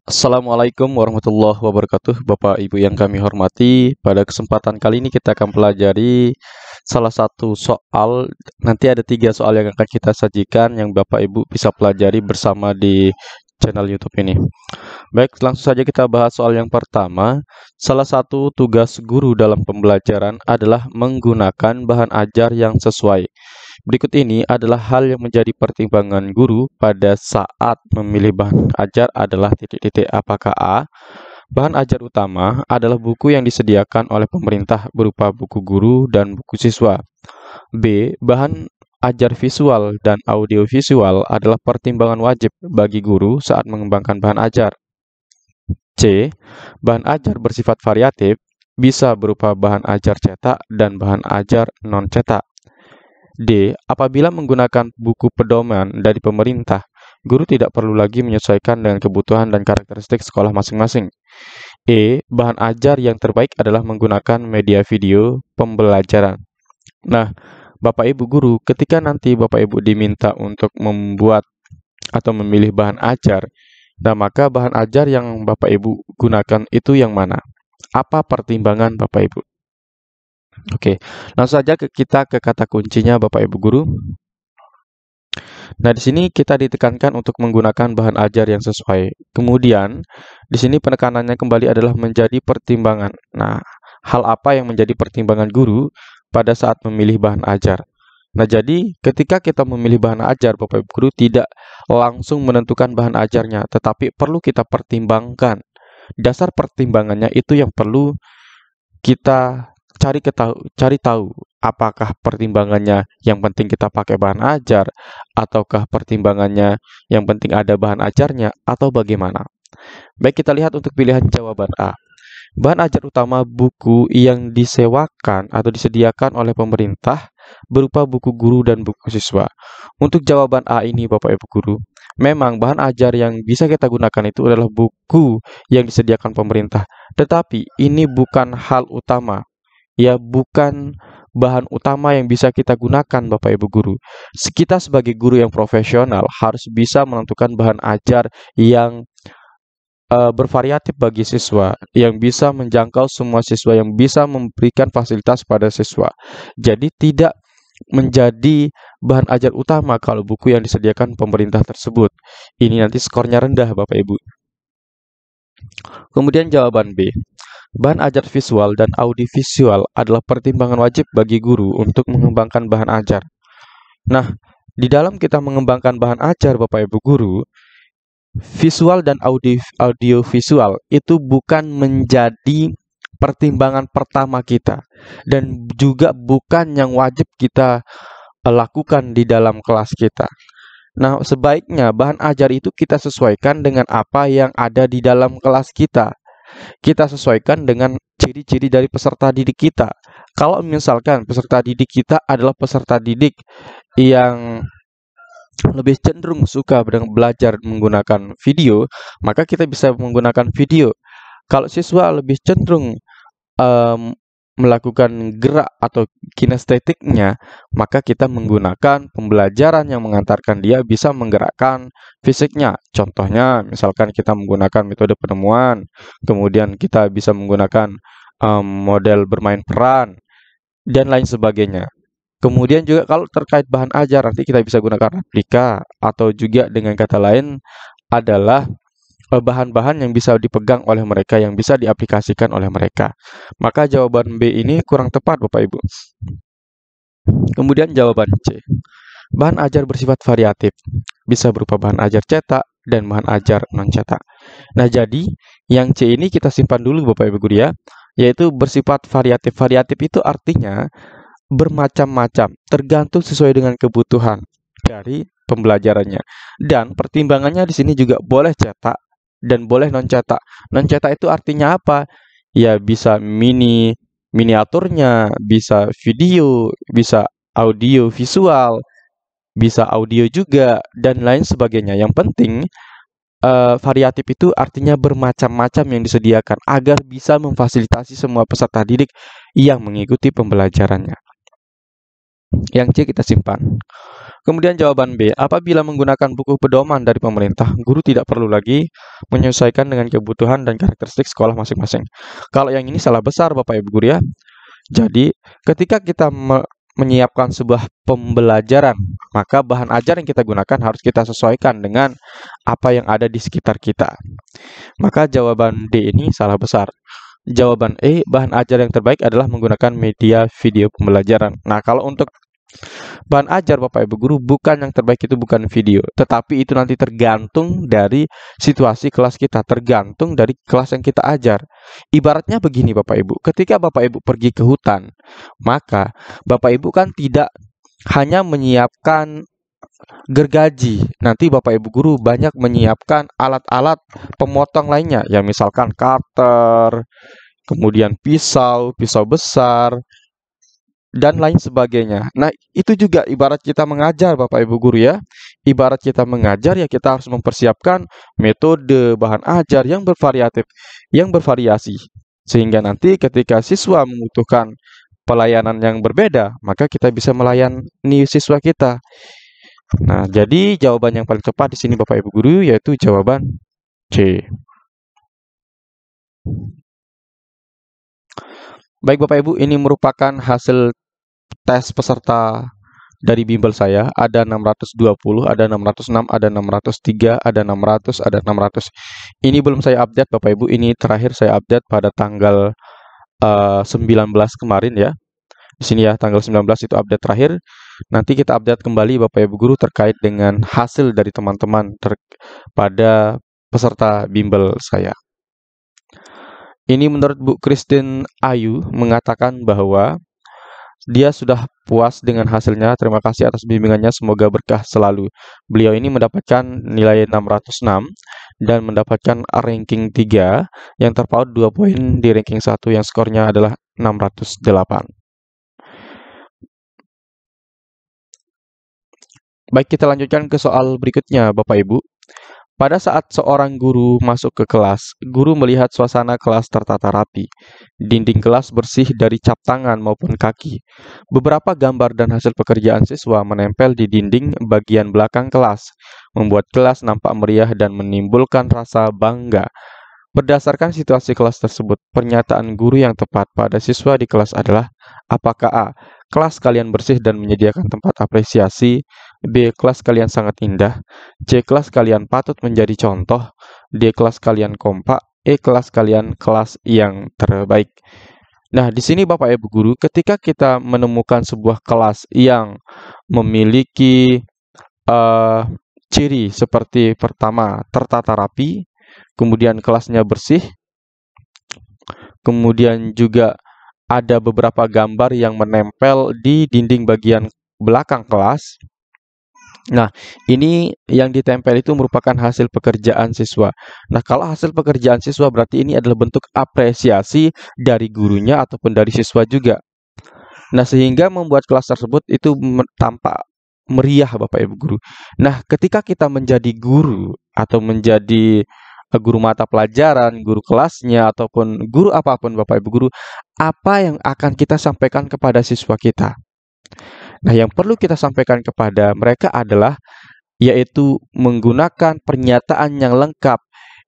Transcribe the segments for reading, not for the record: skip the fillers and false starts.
Assalamualaikum warahmatullahi wabarakatuh, Bapak Ibu yang kami hormati. Pada kesempatan kali ini kita akan pelajari salah satu soal. Nanti ada 3 soal yang akan kita sajikan yang Bapak Ibu bisa pelajari bersama di channel YouTube ini. Baik, langsung saja kita bahas soal yang pertama. Salah satu tugas guru dalam pembelajaran adalah menggunakan bahan ajar yang sesuai. Berikut ini adalah hal yang menjadi pertimbangan guru pada saat memilih bahan ajar adalah titik-titik. Apakah A. Bahan ajar utama adalah buku yang disediakan oleh pemerintah berupa buku guru dan buku siswa. B. Bahan ajar visual dan audiovisual adalah pertimbangan wajib bagi guru saat mengembangkan bahan ajar. C. Bahan ajar bersifat variatif bisa berupa bahan ajar cetak dan bahan ajar non-cetak. D. Apabila menggunakan buku pedoman dari pemerintah, guru tidak perlu lagi menyesuaikan dengan kebutuhan dan karakteristik sekolah masing-masing. E. Bahan ajar yang terbaik adalah menggunakan media video pembelajaran. Nah, Bapak Ibu guru, ketika nanti Bapak Ibu diminta untuk membuat atau memilih bahan ajar, nah maka bahan ajar yang Bapak Ibu gunakan itu yang mana? Apa pertimbangan Bapak Ibu? Oke, langsung saja kita ke kata kuncinya Bapak Ibu guru. Nah, di sini kita ditekankan untuk menggunakan bahan ajar yang sesuai. Kemudian, di sini penekanannya kembali adalah menjadi pertimbangan. Nah, hal apa yang menjadi pertimbangan guru pada saat memilih bahan ajar? Nah, jadi ketika kita memilih bahan ajar, Bapak Ibu guru tidak langsung menentukan bahan ajarnya, tetapi perlu kita pertimbangkan. Dasar pertimbangannya itu yang perlu kita cari tahu apakah pertimbangannya yang penting kita pakai bahan ajar ataukah pertimbangannya yang penting ada bahan ajarnya atau bagaimana. Baik, kita lihat untuk pilihan jawaban A. Bahan ajar utama buku yang disewakan atau disediakan oleh pemerintah berupa buku guru dan buku siswa. Untuk jawaban A ini Bapak Ibu guru, memang bahan ajar yang bisa kita gunakan itu adalah buku yang disediakan pemerintah. Tetapi ini bukan hal utama. Ya, bukan bahan utama yang bisa kita gunakan Bapak Ibu guru. Kita sebagai guru yang profesional harus bisa menentukan bahan ajar yang bervariatif bagi siswa, yang bisa menjangkau semua siswa, yang bisa memberikan fasilitas pada siswa. Jadi tidak menjadi bahan ajar utama kalau buku yang disediakan pemerintah tersebut. Ini nanti skornya rendah Bapak Ibu. Kemudian jawaban B. Bahan ajar visual dan audiovisual adalah pertimbangan wajib bagi guru untuk mengembangkan bahan ajar. Nah, di dalam kita mengembangkan bahan ajar Bapak Ibu guru, visual dan audiovisual itu bukan menjadi pertimbangan pertama kita dan juga bukan yang wajib kita lakukan di dalam kelas kita. Nah, sebaiknya bahan ajar itu kita sesuaikan dengan apa yang ada di dalam kelas kita. Kita sesuaikan dengan ciri-ciri dari peserta didik kita. Kalau misalkan peserta didik kita adalah peserta didik yang lebih cenderung suka belajar menggunakan video, maka kita bisa menggunakan video. Kalau siswa lebih cenderung melakukan gerak atau kinestetiknya, maka kita menggunakan pembelajaran yang mengantarkan dia bisa menggerakkan fisiknya. Contohnya, misalkan kita menggunakan metode penemuan, kemudian kita bisa menggunakan model bermain peran, dan lain sebagainya. Kemudian juga kalau terkait bahan ajar, nanti kita bisa gunakan replika, atau juga dengan kata lain adalah bahan-bahan yang bisa dipegang oleh mereka, yang bisa diaplikasikan oleh mereka. Maka jawaban B ini kurang tepat Bapak Ibu. Kemudian jawaban C. Bahan ajar bersifat variatif, bisa berupa bahan ajar cetak dan bahan ajar non-cetak. Nah, jadi yang C ini kita simpan dulu Bapak Ibu guru ya, yaitu bersifat variatif. Variatif itu artinya bermacam-macam, tergantung sesuai dengan kebutuhan dari pembelajarannya. Dan pertimbangannya di sini juga boleh cetak dan boleh non-cetak. Non-cetak itu artinya apa? Ya bisa miniaturnya, bisa video, bisa audio visual, bisa audio juga, dan lain sebagainya. Yang penting variatif itu artinya bermacam-macam yang disediakan agar bisa memfasilitasi semua peserta didik yang mengikuti pembelajarannya. Yang C kita simpan. Kemudian jawaban B, apabila menggunakan buku pedoman dari pemerintah, guru tidak perlu lagi menyesuaikan dengan kebutuhan dan karakteristik sekolah masing-masing. Kalau yang ini salah besar Bapak Ibu guru ya. Jadi, ketika kita menyiapkan sebuah pembelajaran, maka bahan ajar yang kita gunakan harus kita sesuaikan dengan apa yang ada di sekitar kita. Maka jawaban D ini salah besar. Jawaban E, bahan ajar yang terbaik adalah menggunakan media video pembelajaran. Nah, kalau untuk bahan ajar Bapak Ibu guru, bukan yang terbaik itu bukan video, tetapi itu nanti tergantung dari situasi kelas kita, tergantung dari kelas yang kita ajar. Ibaratnya begini Bapak Ibu, ketika Bapak Ibu pergi ke hutan, maka Bapak Ibu kan tidak hanya menyiapkan gergaji. Nanti Bapak Ibu guru banyak menyiapkan alat-alat pemotong lainnya, ya misalkan cutter, kemudian pisau, pisau besar, dan lain sebagainya. Nah, itu juga ibarat kita mengajar Bapak Ibu guru ya. Ibarat kita mengajar ya kita harus mempersiapkan metode bahan ajar yang bervariatif, yang bervariasi. Sehingga nanti ketika siswa membutuhkan pelayanan yang berbeda, maka kita bisa melayani siswa kita. Nah, jadi jawaban yang paling tepat di sini Bapak Ibu guru yaitu jawaban C. Baik Bapak Ibu, ini merupakan hasil tes peserta dari bimbel saya. Ada 620, ada 606, ada 603, ada 600, ada 600. Ini belum saya update Bapak Ibu, ini terakhir saya update pada tanggal 19 kemarin ya. Di sini ya, tanggal 19 itu update terakhir. Nanti kita update kembali Bapak Ibu guru terkait dengan hasil dari teman-teman pada peserta bimbel saya. Ini menurut Bu Christine Ayu mengatakan bahwa dia sudah puas dengan hasilnya. Terima kasih atas bimbingannya. Semoga berkah selalu. Beliau ini mendapatkan nilai 606 dan mendapatkan ranking 3 yang terpaut 2 poin di ranking 1 yang skornya adalah 608. Baik, kita lanjutkan ke soal berikutnya, Bapak Ibu. Pada saat seorang guru masuk ke kelas, guru melihat suasana kelas tertata rapi. Dinding kelas bersih dari cap tangan maupun kaki. Beberapa gambar dan hasil pekerjaan siswa menempel di dinding bagian belakang kelas, membuat kelas nampak meriah dan menimbulkan rasa bangga. Berdasarkan situasi kelas tersebut, pernyataan guru yang tepat pada siswa di kelas adalah apakah A. Kelas kalian bersih dan menyediakan tempat apresiasi. B. Kelas kalian sangat indah. C. Kelas kalian patut menjadi contoh. D. Kelas kalian kompak. E. Kelas kalian kelas yang terbaik. Nah, di sini Bapak Ibu guru, ketika kita menemukan sebuah kelas yang memiliki ciri seperti pertama, tertata rapi, kemudian kelasnya bersih, kemudian juga ada beberapa gambar yang menempel di dinding bagian belakang kelas. Nah, ini yang ditempel itu merupakan hasil pekerjaan siswa. Nah, kalau hasil pekerjaan siswa berarti ini adalah bentuk apresiasi dari gurunya ataupun dari siswa juga. Nah, sehingga membuat kelas tersebut itu tampak meriah Bapak Ibu guru. Nah, ketika kita menjadi guru atau menjadi guru mata pelajaran, guru kelasnya, ataupun guru apapun Bapak Ibu guru, apa yang akan kita sampaikan kepada siswa kita? Nah, yang perlu kita sampaikan kepada mereka adalah yaitu menggunakan pernyataan yang lengkap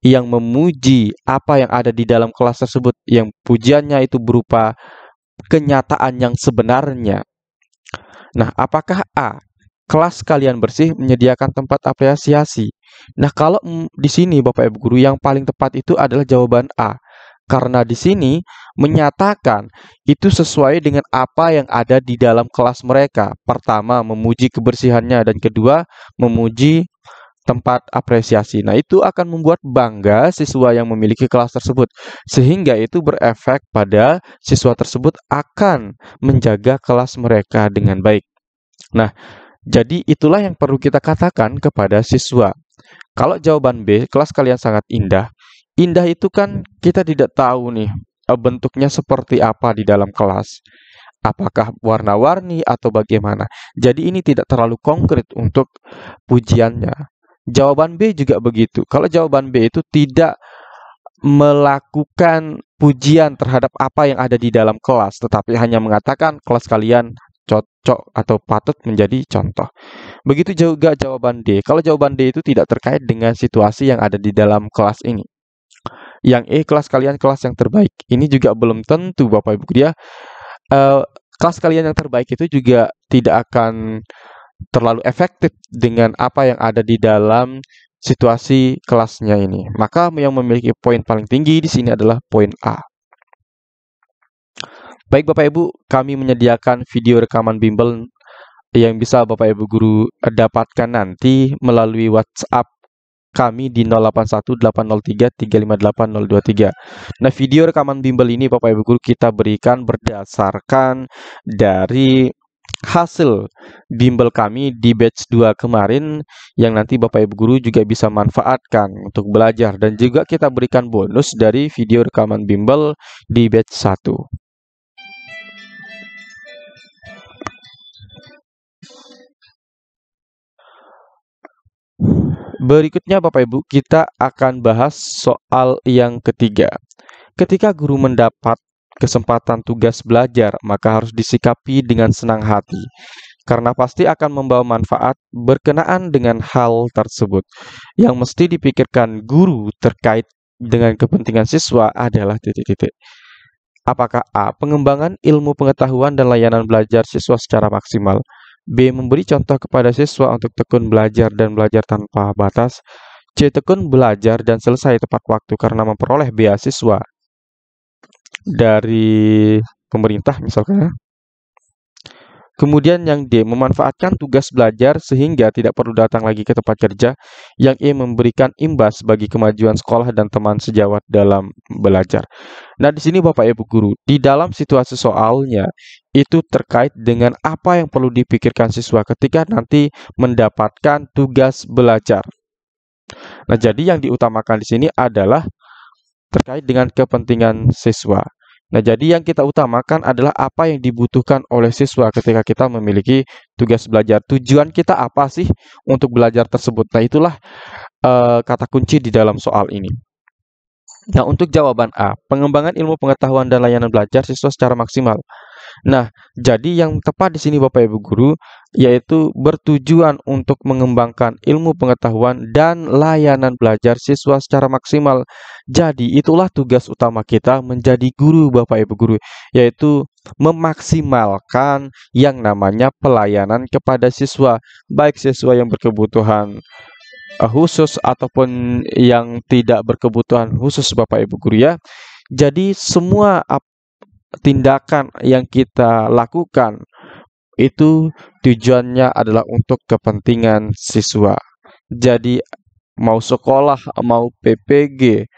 yang memuji apa yang ada di dalam kelas tersebut, yang pujiannya itu berupa kenyataan yang sebenarnya. Nah, apakah A. Kelas kalian bersih menyediakan tempat apresiasi? Nah, kalau di sini Bapak Ibu guru yang paling tepat itu adalah jawaban A. Karena di sini menyatakan itu sesuai dengan apa yang ada di dalam kelas mereka. Pertama, memuji kebersihannya dan kedua, memuji tempat apresiasi. Nah, itu akan membuat bangga siswa yang memiliki kelas tersebut. Sehingga itu berefek pada siswa tersebut akan menjaga kelas mereka dengan baik. Nah, jadi itulah yang perlu kita katakan kepada siswa. Kalau jawaban B, kelas kalian sangat indah. Indah itu kan kita tidak tahu nih bentuknya seperti apa di dalam kelas. Apakah warna-warni atau bagaimana. Jadi ini tidak terlalu konkret untuk pujiannya. Jawaban B juga begitu. Kalau jawaban B itu tidak melakukan pujian terhadap apa yang ada di dalam kelas, tetapi hanya mengatakan kelas kalian cocok atau patut menjadi contoh. Begitu juga jawaban D. Kalau jawaban D itu tidak terkait dengan situasi yang ada di dalam kelas ini. Yang E, kelas kalian kelas yang terbaik. Ini juga belum tentu Bapak Ibu guru ya. Kelas kalian yang terbaik itu juga tidak akan terlalu efektif dengan apa yang ada di dalam situasi kelasnya ini. Maka yang memiliki poin paling tinggi di sini adalah poin A. Baik Bapak Ibu, kami menyediakan video rekaman bimbel yang bisa Bapak Ibu guru dapatkan nanti melalui WhatsApp kami di 081803358023. Nah, video rekaman bimbel ini Bapak Ibu guru kita berikan berdasarkan dari hasil bimbel kami di batch 2 kemarin yang nanti Bapak Ibu guru juga bisa manfaatkan untuk belajar, dan juga kita berikan bonus dari video rekaman bimbel di batch 1. Berikutnya Bapak Ibu, kita akan bahas soal yang ketiga. Ketika guru mendapat kesempatan tugas belajar, maka harus disikapi dengan senang hati, karena pasti akan membawa manfaat berkenaan dengan hal tersebut. Yang mesti dipikirkan guru terkait dengan kepentingan siswa adalah titik-titik. Apakah A. Pengembangan ilmu pengetahuan dan layanan belajar siswa secara maksimal. B. Memberi contoh kepada siswa untuk tekun belajar dan belajar tanpa batas. C. Tekun belajar dan selesai tepat waktu karena memperoleh beasiswa dari pemerintah misalkan. Kemudian yang D. Memanfaatkan tugas belajar sehingga tidak perlu datang lagi ke tempat kerja. Yang E. Memberikan imbas bagi kemajuan sekolah dan teman sejawat dalam belajar. Nah, di sini Bapak Ibu guru, di dalam situasi soalnya itu terkait dengan apa yang perlu dipikirkan siswa ketika nanti mendapatkan tugas belajar. Nah, jadi yang diutamakan di sini adalah terkait dengan kepentingan siswa. Nah, jadi yang kita utamakan adalah apa yang dibutuhkan oleh siswa ketika kita memiliki tugas belajar. Tujuan kita apa sih untuk belajar tersebut? Nah, itulah kata kunci di dalam soal ini. Nah, untuk jawaban A, pengembangan ilmu pengetahuan dan layanan belajar siswa secara maksimal. Nah, jadi yang tepat di sini Bapak Ibu guru yaitu bertujuan untuk mengembangkan ilmu pengetahuan dan layanan belajar siswa secara maksimal. Jadi, itulah tugas utama kita menjadi guru Bapak Ibu guru, yaitu memaksimalkan yang namanya pelayanan kepada siswa, baik siswa yang berkebutuhan khusus ataupun yang tidak berkebutuhan khusus Bapak Ibu guru ya. Jadi semua tindakan yang kita lakukan itu tujuannya adalah untuk kepentingan siswa. Jadi mau sekolah, mau PPG,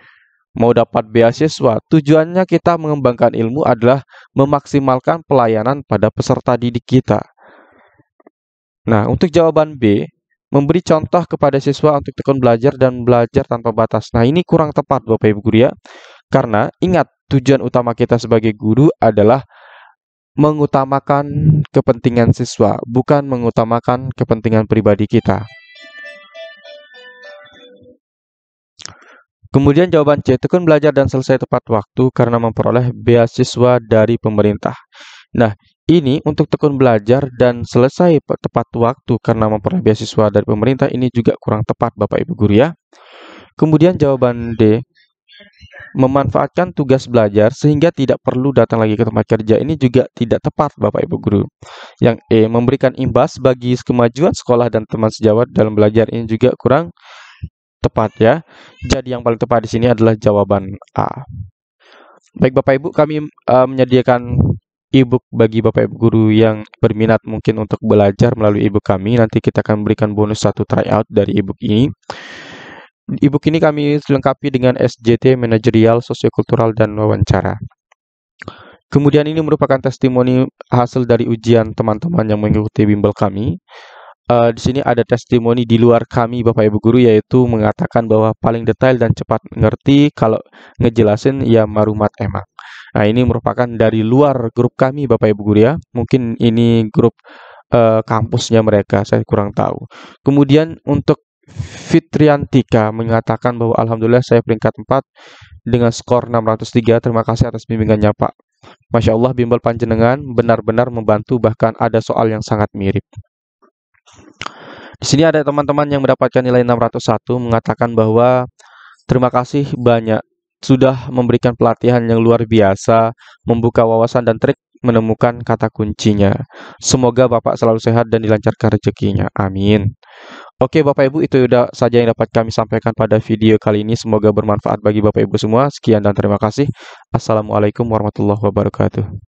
mau dapat beasiswa, tujuannya kita mengembangkan ilmu adalah memaksimalkan pelayanan pada peserta didik kita. Nah, untuk jawaban B, memberi contoh kepada siswa untuk tekun belajar dan belajar tanpa batas. Nah, ini kurang tepat Bapak Ibu guru ya. Karena ingat, tujuan utama kita sebagai guru adalah mengutamakan kepentingan siswa, bukan mengutamakan kepentingan pribadi kita. Kemudian jawaban C, tekun belajar dan selesai tepat waktu karena memperoleh beasiswa dari pemerintah. Nah, ini untuk tekun belajar dan selesai tepat waktu karena memperoleh beasiswa dari pemerintah, ini juga kurang tepat Bapak Ibu guru ya. Kemudian jawaban D, memanfaatkan tugas belajar sehingga tidak perlu datang lagi ke tempat kerja, ini juga tidak tepat Bapak Ibu guru. Yang E, memberikan imbas bagi kemajuan sekolah dan teman sejawat dalam belajar, ini juga kurang tepat ya. Jadi yang paling tepat di sini adalah jawaban A. Baik Bapak Ibu, kami menyediakan e-book bagi Bapak Ibu guru yang berminat mungkin untuk belajar melalui e-book kami. Nanti kita akan berikan bonus 1 tryout dari e-book ini. E-book ini kami lengkapi dengan SJT, manajerial, sosiokultural, dan wawancara. Kemudian ini merupakan testimoni hasil dari ujian teman-teman yang mengikuti bimbel kami. Di sini ada testimoni di luar kami Bapak Ibu guru, yaitu mengatakan bahwa paling detail dan cepat ngerti kalau ngejelasin ya marumat emang. Nah, ini merupakan dari luar grup kami Bapak Ibu guru ya. Mungkin ini grup kampusnya mereka, saya kurang tahu. Kemudian untuk Fitriantika mengatakan bahwa alhamdulillah saya peringkat 4 dengan skor 603. Terima kasih atas bimbingannya Pak. Masya Allah, bimbel panjenengan benar-benar membantu, bahkan ada soal yang sangat mirip. Di sini ada teman-teman yang mendapatkan nilai 601 mengatakan bahwa terima kasih banyak sudah memberikan pelatihan yang luar biasa, membuka wawasan dan trik menemukan kata kuncinya. Semoga Bapak selalu sehat dan dilancarkan rezekinya. Amin. Oke Bapak Ibu, itu sudah saja yang dapat kami sampaikan pada video kali ini. Semoga bermanfaat bagi Bapak Ibu semua. Sekian dan terima kasih. Assalamualaikum warahmatullahi wabarakatuh.